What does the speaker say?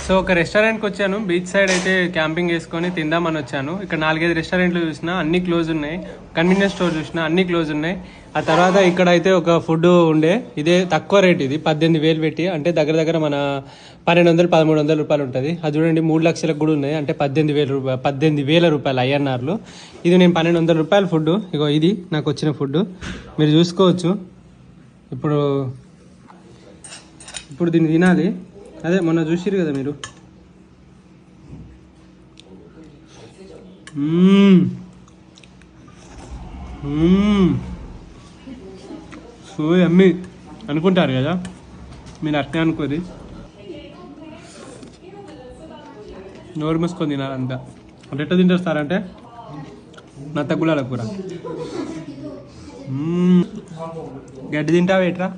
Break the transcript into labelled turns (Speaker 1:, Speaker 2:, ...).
Speaker 1: So ఒక రెస్టారెంట్కి వచ్చాను. బీచ్ సైడ్ అయితే క్యాంపింగ్ వేసుకొని తిందామని వచ్చాను. ఇక్కడ 4-5 రెస్టారెంట్లు చూసినా అన్ని క్లోజ్ ఉన్నాయి. కన్వీనియన్స్ స్టోర్ చూసినా అన్ని క్లోజ్ ఉన్నాయి. ఆ తర్వాత ఇక్కడ అయితే ఒక ఫుడ్ ఉండే, ఇదే తక్కువ రేట్, ఇది 18,000 పెట్టి, అంటే దగ్గర మన 1,200-1,300 రూపాయలు ఉంటుంది. అది చూడండి 3 లక్షలకు కూడా ఉన్నాయి, అంటే 18,000 రూపాయలు ఐఎన్ఆర్లు. ఇది నేను 1,200 రూపాయల ఫుడ్. ఇగో ఇది నాకు వచ్చిన ఫుడ్ మీరు చూసుకోవచ్చు. ఇప్పుడు దీన్ని తినాలి. అదే మొన్న చూసిరు కదా మీరు. సో యమ్మీ అనుకుంటారు కదా, మీరు అట్నే అనుకోరి, నోరు మూసుకొని తినాలంతా. అంటే ఎట్లా తింటారు సార్ అంటే నత్తగులాల కూర. గడ్డి తింటావా ఎట్రా?